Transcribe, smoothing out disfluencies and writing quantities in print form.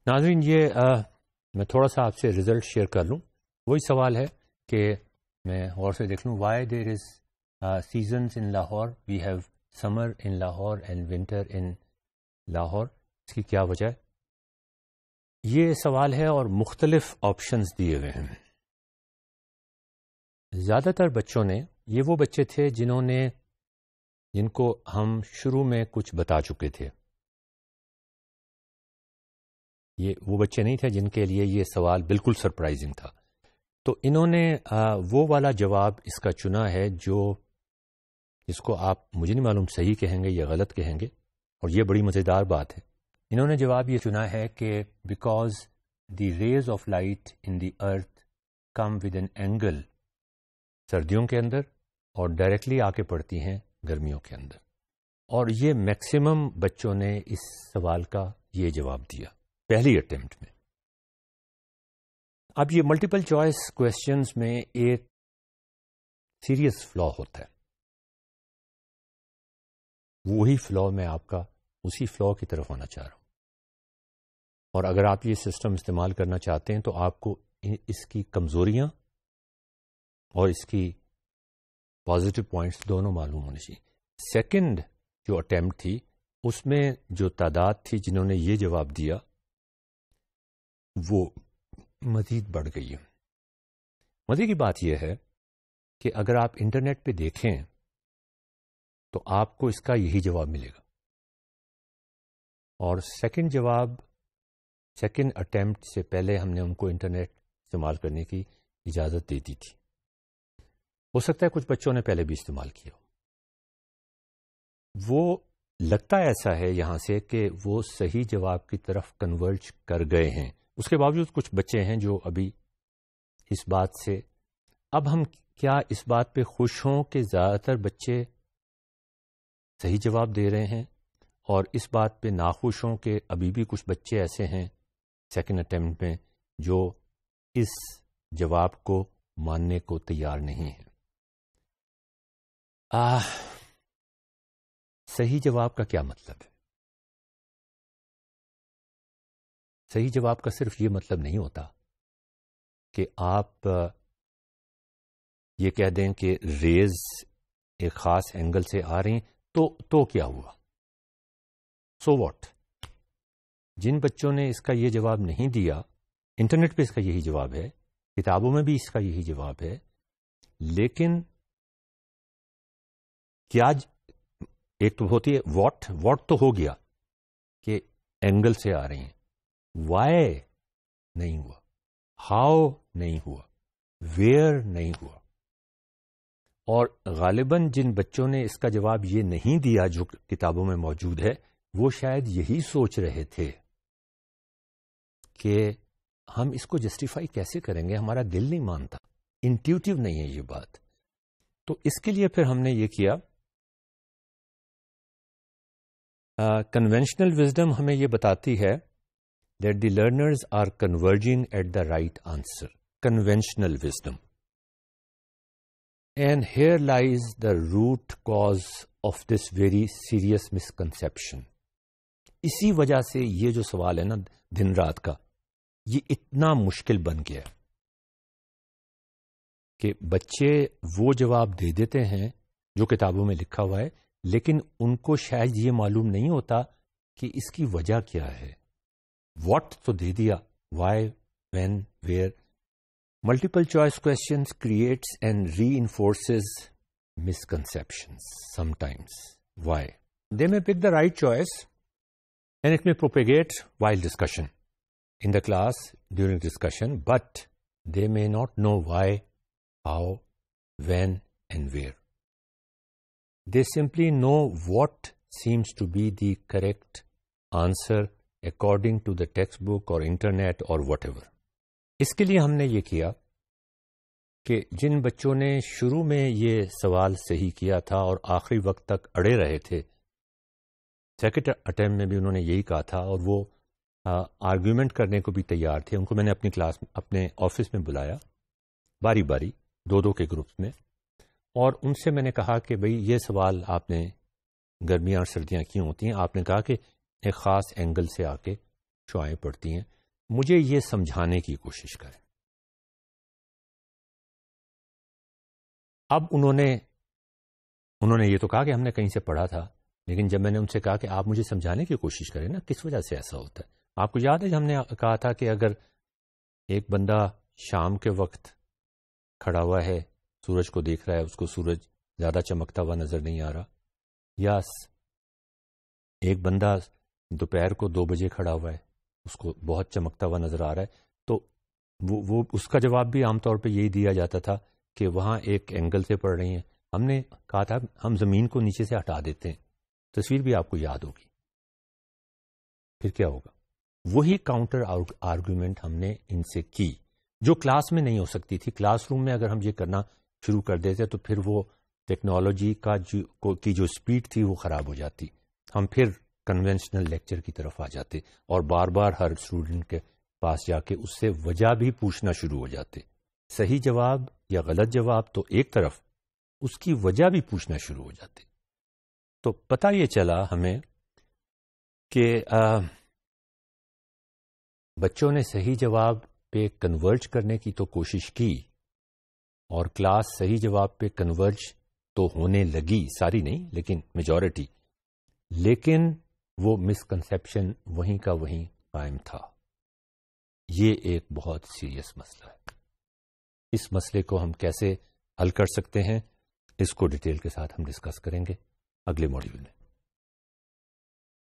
ناظرین یہ میں تھوڑا سا آپ سے رزلٹ شیئر کر لوں. وہی سوال ہے کہ میں غور سے دیکھ لوں. Why there is seasons in Lahore, we have summer in Lahore and winter in Lahore. اس کی کیا وجہ ہے؟ یہ سوال ہے اور مختلف آپشنز دیے ہوئے ہیں. زیادہ تر بچوں نے, یہ وہ بچے تھے جن کو ہم شروع میں کچھ بتا چکے تھے. یہ وہ بچے نہیں تھے جن کے لیے یہ سوال بالکل سرپرائزنگ تھا. تو انہوں نے وہ والا جواب اس کا چنا ہے جس کو آپ مجھے نہیں معلوم صحیح کہیں گے یا غلط کہیں گے, اور یہ بڑی مزیدار بات ہے. انہوں نے جواب یہ چنا ہے کہ because the raise of light in the earth come with an angle سردیوں کے اندر اور ڈائریکٹلی آ کے پڑتی ہیں گرمیوں کے اندر. اور یہ میکسیمم بچوں نے اس سوال کا یہ جواب دیا پہلی اٹیمپٹ میں. اب یہ ملٹیپل چوائس کویسچنز میں ایک سیریس فلا ہوتا ہے. وہی فلا میں آپ کا اسی فلا کی طرف آنا چاہ رہا ہوں. اور اگر آپ یہ سسٹم استعمال کرنا چاہتے ہیں تو آپ کو اس کی کمزوریاں اور اس کی پازیٹو پوائنٹس دونوں معلوم ہونے چاہیے. سیکنڈ جو اٹیمپٹ تھی اس میں جو تعداد تھی جنہوں نے یہ جواب دیا وہ مزید بڑھ گئی ہے. مزے کی بات یہ ہے کہ اگر آپ انٹرنیٹ پہ دیکھیں تو آپ کو اس کا یہی جواب ملے گا. اور سیکنڈ اٹیمپٹ سے پہلے ہم نے ان کو انٹرنیٹ استعمال کرنے کی اجازت دے دی تھی. ہو سکتا ہے کچھ بچوں نے پہلے بھی استعمال کیا. وہ لگتا ایسا ہے یہاں سے کہ وہ صحیح جواب کی طرف کنورج کر گئے ہیں. اس کے باوجود کچھ بچے ہیں جو ابھی اس بات سے, اب ہم کیا اس بات پہ خوش ہوں کہ زیادہ تر بچے صحیح جواب دے رہے ہیں, اور اس بات پہ ناخوش ہوں کہ ابھی بھی کچھ بچے ایسے ہیں سیکنڈ اٹیمپٹ میں جو اس جواب کو ماننے کو تیار نہیں ہیں. صحیح جواب کا کیا مطلب ہے؟ صحیح جواب کا صرف یہ مطلب نہیں ہوتا کہ آپ یہ کہہ دیں کہ ریز ایک خاص اینگل سے آ رہی ہیں تو کیا ہوا, سو واٹ. جن بچوں نے اس کا یہ جواب نہیں دیا, انٹرنیٹ پہ اس کا یہی جواب ہے, کتابوں میں بھی اس کا یہی جواب ہے, لیکن کیا ایک تو ہوتی ہے واٹ تو ہو گیا کہ اینگل سے آ رہی ہیں, وائی نہیں ہوا, ہاؤ نہیں ہوا, ویئر نہیں ہوا. اور غالباً جن بچوں نے اس کا جواب یہ نہیں دیا جو کتابوں میں موجود ہے, وہ شاید یہی سوچ رہے تھے کہ ہم اس کو جسٹیفائی کیسے کریں گے, ہمارا دل نہیں مانتا, انٹیوٹیو نہیں ہے یہ بات. تو اس کے لیے پھر ہم نے یہ کیا, کنونشنل وزڈم ہمیں یہ بتاتی ہے that the learners are converging at the right answer. Conventional wisdom. And here lies the root cause of this very serious misconception. اسی وجہ سے یہ جو سوال ہے نا دن رات کا, یہ اتنا مشکل بن گیا کہ بچے وہ جواب دے دیتے ہیں جو کتابوں میں لکھا ہوا ہے, لیکن ان کو شاید یہ معلوم نہیں ہوتا کہ اس کی وجہ کیا ہے. واٹ تو دے دیا, why, when, where. Multiple choice questions creates and reinforces misconceptions sometimes. Why? They may pick the right choice and it may propagate while discussion in the class during discussion, but they may not know why, how, when and where. They simply know what seems to be the correct answer according to the textbook or internet or whatever. اس کے لیے ہم نے یہ کیا کہ جن بچوں نے شروع میں یہ سوال صحیح کیا تھا اور آخری وقت تک اڑے رہے تھے, سیکنڈ اٹیمپٹ میں بھی انہوں نے یہی کہا تھا اور وہ آرگیومنٹ کرنے کو بھی تیار تھے, ان کو میں نے اپنی کلاس اپنے آفس میں بلایا باری باری 2 کے گروپس میں, اور ان سے میں نے کہا کہ بھئی یہ سوال آپ نے گرمیاں اور سردیاں کیوں ہوتی ہیں, آپ نے کہا کہ ایک خاص اینگل سے آ کے شعائیں پڑتی ہیں, مجھے یہ سمجھانے کی کوشش کریں. اب انہوں نے یہ تو کہا کہ ہم نے کہیں سے پڑھا تھا، لیکن جب میں نے ان سے کہا کہ آپ مجھے سمجھانے کی کوشش کریں نا، کس وجہ سے ایسا ہوتا ہے. آپ کو یاد ہے ہم نے کہا تھا کہ اگر ایک بندہ شام کے وقت کھڑا ہوا ہے، سورج کو دیکھ رہا ہے، اس کو سورج زیادہ چمکتا ہوا نظر نہیں آ رہا، یا ایک بندہ دوپہر کو 2 بجے کھڑا ہوا ہے، اس کو بہت چمکتا ہوا نظر آ رہا ہے، تو وہ اس کا جواب بھی عام طور پہ یہی دیا جاتا تھا کہ وہاں ایک اینگل سے پڑ رہی ہیں. ہم نے کہا تھا ہم زمین کو نیچے سے ہٹا دیتے ہیں. تصویر بھی آپ کو یاد ہوگی. پھر کیا ہوگا؟ وہی کاؤنٹر آرگومنٹ ہم نے ان سے کی جو کلاس میں نہیں ہو سکتی تھی. کلاس روم میں اگر ہم یہ کرنا شروع کر دیتے تو پھر وہ ٹیکنالوجی کی جو سپیڈ تھی وہ خراب ہو جاتی. ہم پھر کنونشنل لیکچر کی طرف آ جاتے اور بار بار ہر اسٹوڈنٹ کے پاس جا کے اس سے وجہ بھی پوچھنا شروع ہو جاتے. صحیح جواب یا غلط جواب تو ایک طرف، اس کی وجہ بھی پوچھنا شروع ہو جاتے. تو پتہ یہ چلا ہمیں کہ بچوں نے صحیح جواب پہ کنورج کرنے کی تو کوشش کی، اور کلاس صحیح جواب پہ کنورج تو ہونے لگی، ساری نہیں لیکن میجورٹی، لیکن وہ مسکنسیپشن وہیں کا وہیں قائم تھا. یہ ایک بہت سیریس مسئلہ ہے. اس مسئلے کو ہم کیسے حل کر سکتے ہیں، اس کو ڈیٹیل کے ساتھ ہم ڈسکس کریں گے اگلے ماڈیول میں.